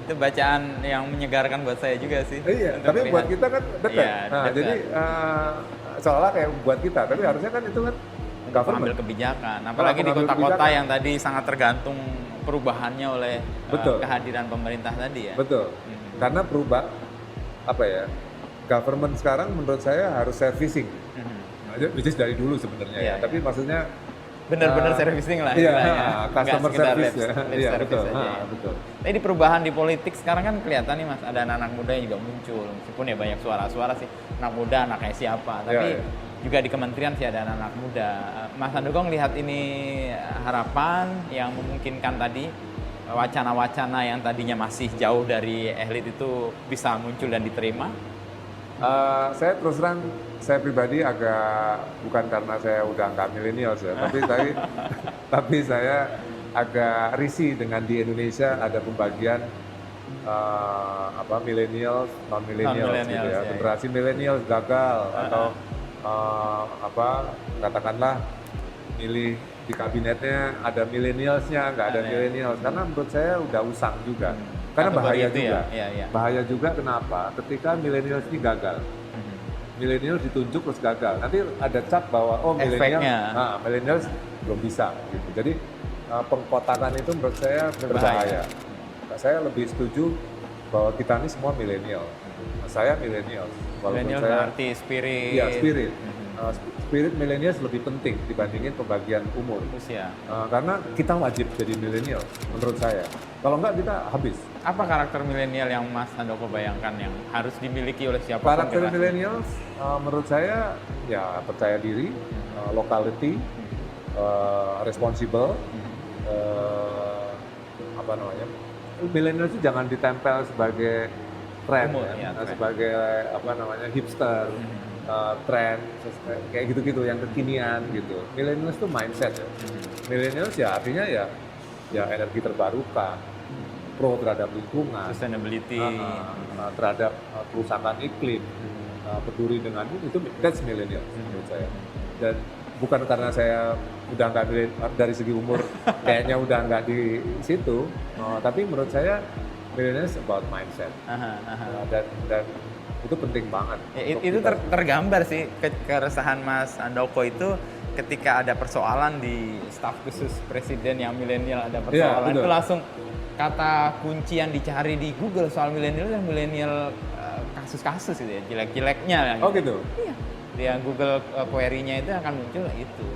Itu bacaan yang menyegarkan buat saya juga sih. Iya, untuk tapi melihat. buat kita kan dekat. Iya, Nah, dekat. jadi seolah kayak buat kita, tapi harusnya kan itu kan Untuk government. mengambil kebijakan, apalagi di Mengambil kota-kota kebijakan. yang tadi sangat tergantung perubahannya oleh Betul. kehadiran pemerintah tadi ya. Betul. Karena government sekarang menurut saya harus servicing. Which is dari dulu sebenarnya Iya, ya. Tapi maksudnya Benar-benar servicing lah. Iya, istilahnya. customer Nggak sekedar service ya. lip Iya, service betul. aja ya. Betul. Tapi di perubahan di politik sekarang kan kelihatan nih Mas, ada anak-anak muda yang juga muncul. Meskipun ya banyak suara-suara sih, anak muda, anaknya siapa. Tapi Iya. juga di kementerian sih ada anak-anak muda. Mas Handoko lihat ini harapan yang memungkinkan tadi wacana-wacana yang tadinya masih jauh dari elit itu bisa muncul dan diterima. Saya terus terang, saya pribadi agak, bukan karena saya udah nggak milenials ya, tapi saya agak risih dengan di Indonesia ada pembagian millennials, non millennials gitu ya. ya. Generasi millennials gagal atau katakanlah milih di kabinetnya ada millennialsnya, nggak ada millennials, karena menurut saya udah usang juga. Karena Kategori bahaya itu juga. ya. Bahaya juga kenapa? Ketika millennials ini gagal. Millennials ditunjuk terus gagal. Nanti ada cap bahwa millennials belum bisa gitu. Jadi pengkotakan itu menurut saya berbahaya. Nah, saya lebih setuju bahwa kita ini semua milenial. Saya milenial. Milenial berarti spirit. Iya, spirit. Spirit milenial lebih penting dibandingin pembagian umur. Usia. Karena kita wajib jadi milenial menurut saya. Kalau enggak kita habis. Apa karakter milenial yang Mas Handoko bayangkan yang harus dimiliki oleh siapa? Karakter milenial menurut saya ya percaya diri, loyalty, responsible, milenial itu jangan ditempel sebagai tren, sebagai hipster, tren, kayak gitu-gitu yang kekinian gitu. Milenial itu mindset ya. Milenial ya artinya ya energi terbarukan, pro terhadap lingkungan, sustainability, terhadap kerusakan iklim, peduli dengan itu that's milenial menurut saya. Dan bukan karena saya udah nggak dari segi umur kayaknya udah nggak di situ, tapi menurut saya milenial about mindset. Dan itu penting banget. Itu tergambar sih keresahan Mas Handoko itu ketika ada persoalan di staf khusus presiden yang milenial, ada persoalan itu langsung kata kunci yang dicari di Google soal milenial dan milenial kasus-kasus gitu ya, jelek-jeleknya. Oh gitu? Iya. Dia Google query-nya itu akan muncul itu.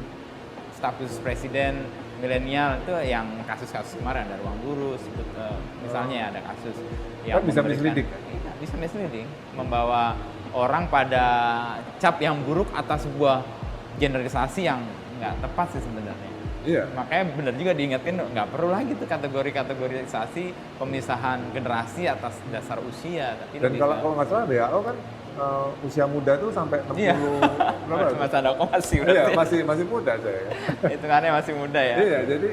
Staf khusus presiden milenial itu yang kasus-kasus kemarin ada Ruang Guru, misalnya ada kasus yang bisa misleading. Iya, bisa misleading, membawa orang pada cap yang buruk atas sebuah generalisasi yang nggak tepat sih sebenarnya. Iya. Makanya benar juga diingetin nggak perlu lagi tuh kategorisasi pemisahan generasi atas dasar usia. Tapi dan kalau nggak salah WHO kan usia muda tuh sampai 60 berapa? Mas Handoko masih iya, masih muda saya. Hitungannya masih muda ya. Iya, jadi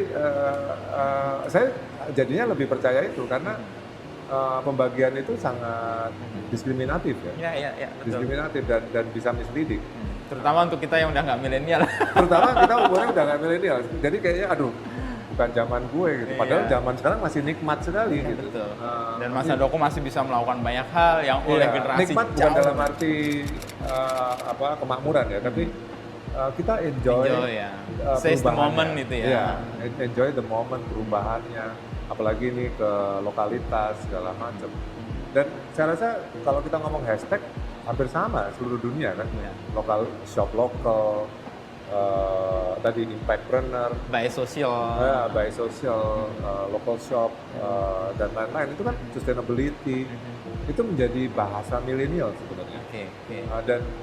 saya jadinya lebih percaya itu karena pembagian itu sangat diskriminatif ya. Iya, betul. Diskriminatif dan bisa misleading. Terutama untuk kita yang udah nggak milenial. Terutama kita umurnya udah nggak milenial. Jadi kayaknya bukan zaman gue gitu. Padahal zaman sekarang masih nikmat sekali gitu. Betul. Dan Mas Handoko masih bisa melakukan banyak hal yang oleh generasi nikmat bukan dalam arti kemakmuran ya, tapi kita enjoy ya. Seize the moment itu ya. Iya, enjoy the moment, perubahannya, apalagi ini ke lokalitas segala macam. Dan saya rasa kalau kita ngomong hashtag hampir sama seluruh dunia kan, lokal shop lokal, tadi impactpreneur, buy social, local shop, dan lain-lain itu kan sustainability, itu menjadi bahasa milenial sebenarnya.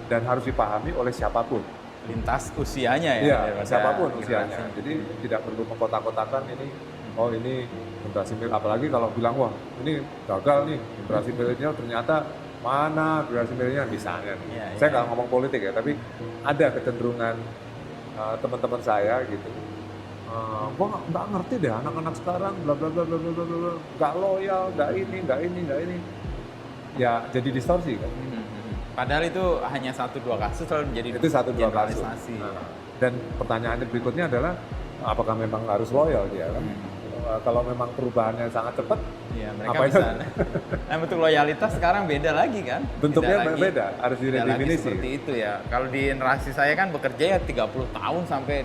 Dan harus dipahami oleh siapapun. Lintas usianya ya. Iya, siapapun usianya. Jadi tidak perlu mengkotak-kotakan ini. Oh ini generasi milenial, apalagi kalau bilang wah ini gagal nih generasi milenial, ternyata mana generasi milenial misalnya. Saya nggak ngomong politik ya, tapi ada kecenderungan teman-teman saya gitu. Gua nggak ngerti deh anak-anak sekarang bla bla bla bla bla bla, nggak loyal, nggak ini. Ya jadi distorsi kan. Padahal itu hanya 1-2 kasus lalu menjadi itu 1-2 kasus. Dan pertanyaannya berikutnya adalah apakah memang harus loyal dia kan? Kalau memang perubahannya sangat cepat, Iya, mereka Apa itu? bisa. Nah, bentuk loyalitas sekarang beda lagi kan? Bentuknya Tidak lagi- beda, harus tidak lagi didefinisi. seperti itu ya. Kalau di generasi saya kan bekerja ya 30 tahun sampai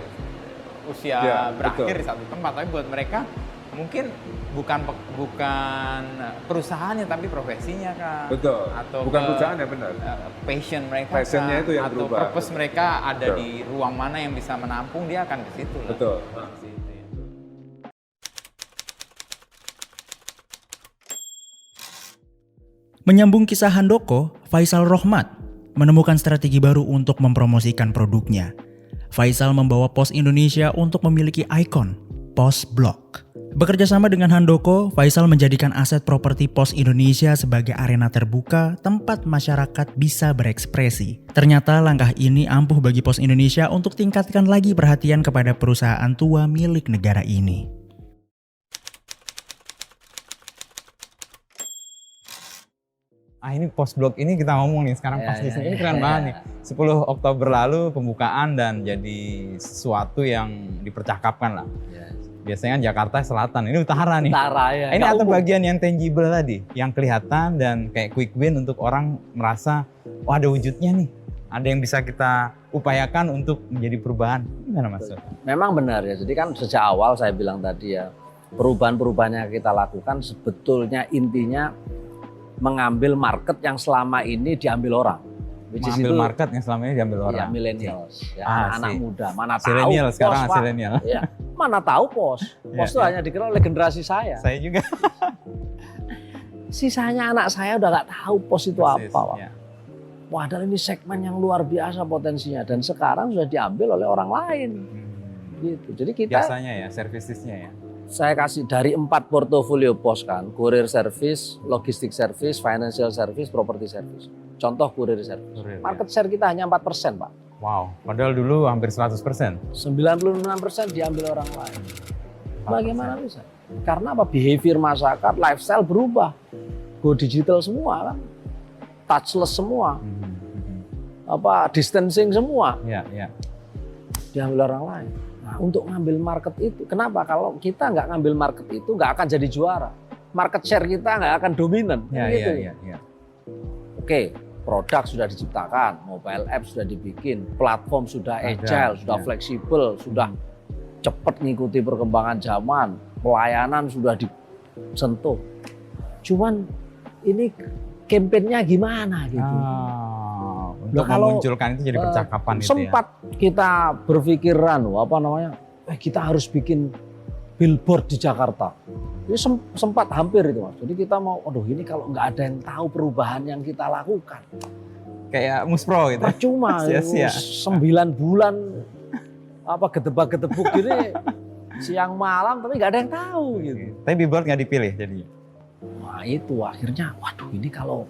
usia Ya, berakhir betul. di satu tempat. Tapi buat mereka mungkin bukan perusahaannya tapi profesinya kan. Betul. Atau Bukan perusahaan ya, benar. Passion mereka. Passionnya kah? itu yang atau berubah. purpose mereka ada Betul. di ruang mana yang bisa menampung, dia akan ke situ lah. Betul. Ke situ, ya. Menyambung kisah Handoko, Faisal Rohmat menemukan strategi baru untuk mempromosikan produknya. Faisal membawa Pos Indonesia untuk memiliki ikon, Pos Blok. Bekerja sama dengan Handoko, Faisal menjadikan aset properti Pos Indonesia sebagai arena terbuka tempat masyarakat bisa berekspresi. Ternyata langkah ini ampuh bagi Pos Indonesia untuk tingkatkan lagi perhatian kepada perusahaan tua milik negara ini. Ini post blog ini kita ngomong nih sekarang pas di sini. Ini keren banget nih. 10 Oktober lalu pembukaan dan jadi sesuatu yang dipercakapkan lah. Biasanya kan Jakarta Selatan, ini utara nih. Utara ya. Ini atau bagian yang tangible tadi, yang kelihatan dan kayak quick win untuk orang merasa, wah ada wujudnya nih. Ada yang bisa kita upayakan untuk menjadi perubahan. Gimana Mas? Memang benar ya. Jadi kan sejak awal saya bilang tadi ya, perubahan-perubahan yang kita lakukan sebetulnya intinya mengambil market yang selama ini diambil orang. Mengambil market yang selama ini diambil orang. Ya, millennials, ya, anak sih. muda. Mana tahu Silenial pos, sekarang Pak. silenial. Ya, mana tahu pos. Pos itu hanya dikenal oleh generasi saya. Saya juga. Sisanya anak saya udah nggak tahu pos itu Persis, apa, Pak. ya. Padahal ini segmen yang luar biasa potensinya dan sekarang sudah diambil oleh orang lain. Gitu. Jadi kita Biasanya ya, servicesnya ya. saya kasih dari 4 portofolio pos kan, courier service, logistik service, financial service, property service. Contoh courier service. Courier, Market share kita hanya 4%, Pak. Wow, padahal dulu hampir 100%. 96% diambil orang lain. Bagaimana bisa? Karena apa? Behavior masyarakat, lifestyle berubah. Go digital semua kan. Touchless semua. Distancing semua. Ya, ya. Diambil orang lain. Nah, untuk ngambil market itu, kenapa? Kalau kita nggak ngambil market itu, nggak akan jadi juara. Market share kita nggak akan dominan. Ya, gitu. ya. Oke, produk sudah diciptakan, mobile app sudah dibikin, platform sudah agile, sudah fleksibel, sudah cepat ngikuti perkembangan zaman, pelayanan sudah disentuh. Cuman ini kampanyenya gimana gitu. Untuk kalau, memunculkan itu jadi percakapan itu ya. Sempat kita berpikiran, kita harus bikin billboard di Jakarta. Ini sempat hampir itu Mas. Jadi kita mau, ini kalau nggak ada yang tahu perubahan yang kita lakukan. Kayak Muspro gitu. Percuma, Sia-sia. 9 bulan gedebak-gedebuk gini siang malam tapi nggak ada yang tahu gitu. Tapi billboard nggak dipilih jadinya. Nah itu akhirnya, ini kalau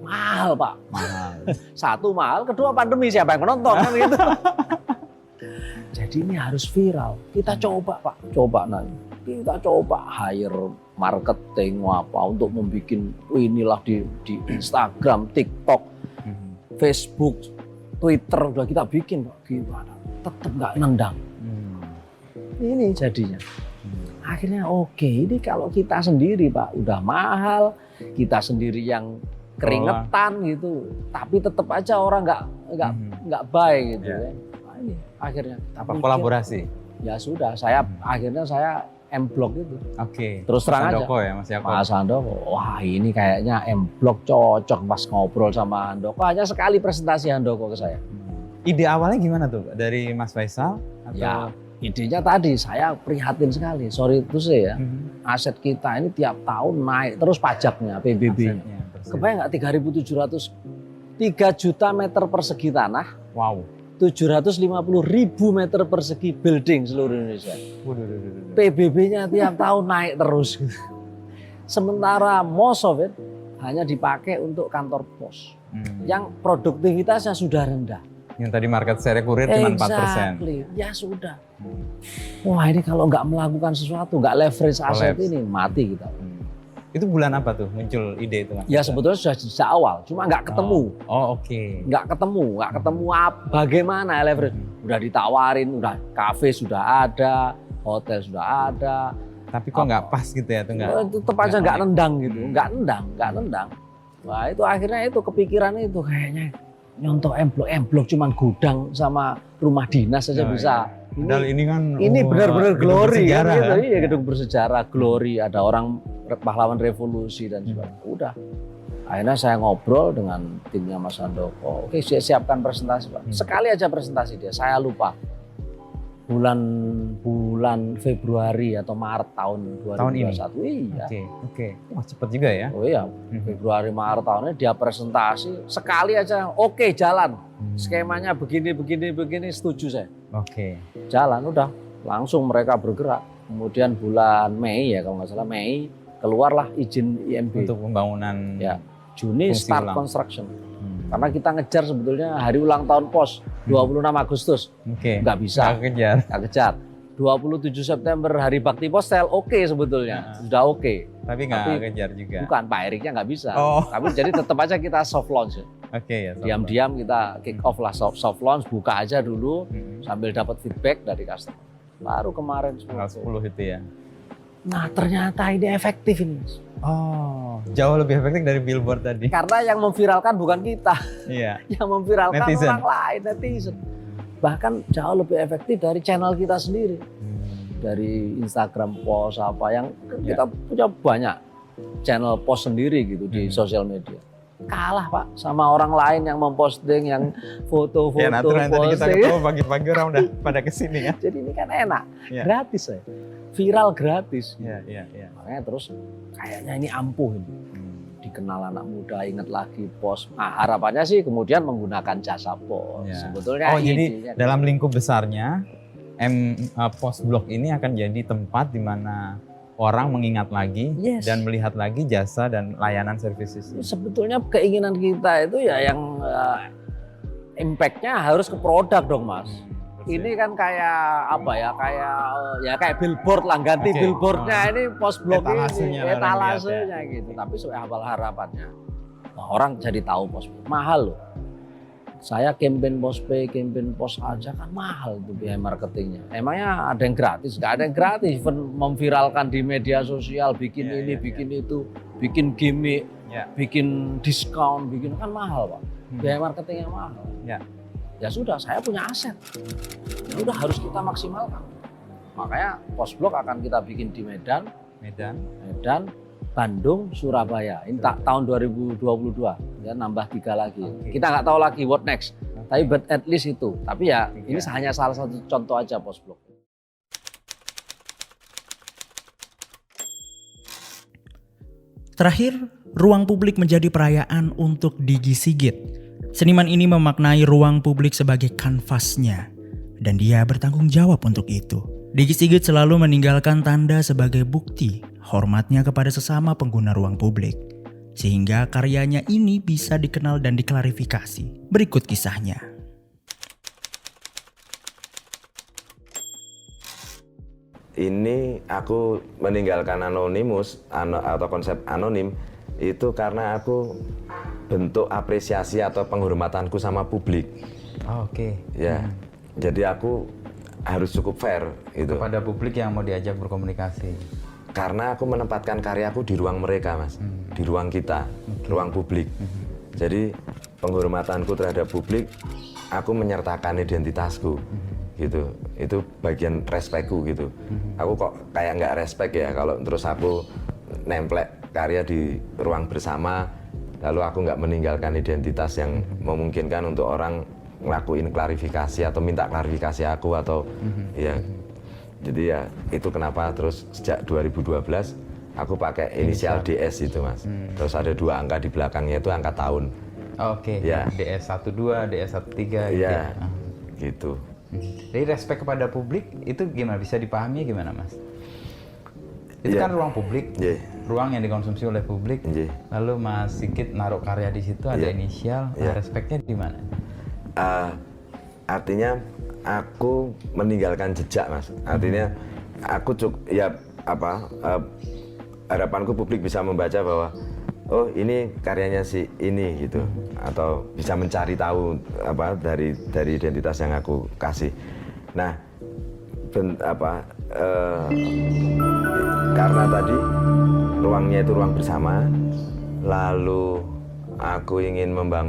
mahal Pak. Mahal. Satu mahal, kedua pandemi siapa yang menonton kan gitu. Jadi ini harus viral. Kita coba Pak, kita coba hire marketing untuk membuat inilah di Instagram, TikTok, Facebook, Twitter udah kita bikin Pak. Gimana? Tetap nggak nendang. Ini jadinya. Akhirnya ini kalau kita sendiri Pak udah mahal, kita sendiri yang keringetan gitu, tapi tetap aja orang nggak baik gitu ya. Nah, ini akhirnya Kolaborasi. Ya sudah, akhirnya saya M-Block itu. Oke. Terus terang aja. Handoko ya Mas Yako. Mas Handoko, wah ini kayaknya M-Block cocok pas ngobrol sama Handoko. Hanya sekali presentasi Handoko ke saya. Ide awalnya gimana tuh? Dari Mas Faisal? Atau... Ya idenya tadi saya prihatin sekali. Sorry itu sih ya. Aset kita ini tiap tahun naik terus pajaknya, PBB-nya. Kebayang nggak 3.700, 3 juta meter persegi tanah. Wow. 750.000 meter persegi building seluruh Indonesia. PBB-nya tiap tahun naik terus. Sementara most of it hanya dipakai untuk kantor pos. Yang produktivitasnya sudah rendah. Yang tadi market share kurir cuma 4%. Ya sudah. Wah ini kalau nggak melakukan sesuatu, nggak leverage aset ini, mati kita. Itu bulan apa tuh muncul ide itu? Ya sebetulnya sudah sejak awal, cuma nggak ketemu. Oke. Nggak ketemu bagaimana leverage. Udah ditawarin, udah kafe sudah ada, hotel sudah ada, Tapi kok nggak pas gitu ya, tuh nggak? Itu tetap aja nggak nendang gitu, nggak nendang. Wah itu akhirnya itu kepikiran itu kayaknya nyontoh emblok cuman gudang sama rumah dinas saja bisa. Padahal ini kan Benar-benar glory kan bersejarah, gitu. kan? Iya, gedung bersejarah, glory, ada orang pahlawan revolusi dan sebagainya. Udah. Akhirnya saya ngobrol dengan timnya Mas Handoko. Oke, siapkan presentasi, Pak. Sekali aja presentasi dia, saya lupa. Bulan Februari atau Maret tahun 2021. Iya. Oke. Wah, cepet juga ya. Oh iya, Februari Maret tahun ini dia presentasi sekali aja. Oke, jalan. Skemanya begini, setuju saya. Oke. Jalan udah, langsung mereka bergerak. Kemudian bulan Mei ya kalau nggak salah Mei keluarlah izin IMB. Untuk pembangunan. Ya, Juni fungsi start ulang. construction. Karena kita ngejar sebetulnya hari ulang tahun POS 26 Agustus. Oke. Nggak bisa. Nggak kejar. 27 September hari Bakti Postel oke sebetulnya. Sudah oke. Tapi nggak kejar juga. Bukan, Pak Eriknya nggak bisa. Oh. Tapi jadi tetap aja kita soft launch. Oke ya. Diam-diam kita kick off lah soft launch, buka aja dulu sambil dapat feedback dari customer. Baru kemarin Tanggal 10 itu ya. Nah ternyata ini efektif ini. Oh, jauh lebih efektif dari billboard tadi. Karena yang memviralkan bukan kita. Iya. Yang memviralkan Netizen. orang lain, netizen. Bahkan jauh lebih efektif dari channel kita sendiri. Dari Instagram post apa yang kita punya banyak channel post sendiri gitu di sosial media. Kalah Pak sama orang lain yang memposting yang foto-foto Ya, natural tadi kita posting. ketemu pagi-pagi orang udah pada kesini kan. Jadi ini kan enak, Ya. gratis ya. Viral gratis. Iya. Makanya terus kayaknya ini ampuh ini. Dikenal anak muda, ingat lagi pos. Nah, harapannya sih kemudian menggunakan jasa pos. Ya. Sebetulnya Oh, jadi idenya dalam lingkup besarnya Pos Blok ini akan jadi tempat di mana orang mengingat lagi Yes. dan melihat lagi jasa dan layanan services. sebetulnya keinginan kita itu ya yang impact-nya harus ke produk dong Mas. Ini kan kayak apa ya? Kayak billboard lah, ganti Oke. billboardnya ini Pos Blok Etalasenya ini, lah, etalasenya gitu. Tapi sebagai awal harapannya, orang jadi tahu Pos Blok. Mahal loh. Saya campaign Pospay, campaign pos aja kan mahal tuh biaya marketingnya. Emangnya ada yang gratis? Nggak ada yang gratis. Even memviralkan di media sosial, bikin bikin itu, bikin gimmick, bikin diskon, bikin kan mahal Pak. Biaya marketingnya mahal. Ya sudah, saya punya aset. Ya udah harus kita maksimalkan. Makanya Pos Blok akan kita bikin di Medan, Bandung, Surabaya. Ini tahun 2022 ya, nambah 3 lagi. Kita nggak tahu lagi what next. Tapi but at least itu. Tapi ya ini hanya salah satu contoh aja Pos Blok. Terakhir, ruang publik menjadi perayaan untuk Digi Sigit. Seniman ini memaknai ruang publik sebagai kanvasnya, dan dia bertanggung jawab untuk itu. Digi Sigit selalu meninggalkan tanda sebagai bukti hormatnya kepada sesama pengguna ruang publik, sehingga karyanya ini bisa dikenal dan diklarifikasi. Berikut kisahnya. Ini aku meninggalkan anonimus atau konsep anonim itu karena aku bentuk apresiasi atau penghormatanku sama publik. Oke. Ya, jadi aku harus cukup fair gitu. Kepada publik yang mau diajak berkomunikasi. Karena aku menempatkan karyaku di ruang mereka, Mas, di ruang kita, ruang publik. Jadi penghormatanku terhadap publik, aku menyertakan identitasku. Gitu, itu bagian respekku gitu. Aku kok kayak nggak respect ya kalau terus aku nemplek karya di ruang bersama, lalu aku nggak meninggalkan identitas yang memungkinkan untuk orang ngelakuin klarifikasi atau minta klarifikasi aku atau ya. Jadi ya itu kenapa terus sejak 2012 aku pakai inisial DS itu Mas. Terus ada 2 angka di belakangnya itu angka tahun. Oke. Ya. DS12, DS13 gitu. Ya, gitu. Jadi respect kepada publik itu gimana, bisa dipahami gimana Mas? Itu Iya. kan ruang publik, Iya. ruang yang dikonsumsi oleh publik. Iya. Lalu Mas Sigit naruh karya di situ, ada Iya. inisial, Iya. respectnya di mana? Artinya aku meninggalkan jejak Mas. Artinya aku harapanku publik bisa membaca bahwa oh ini karyanya si ini gitu, atau bisa mencari tahu dari identitas yang aku kasih. Nah, karena tadi ruangnya itu ruang bersama, lalu aku ingin membangun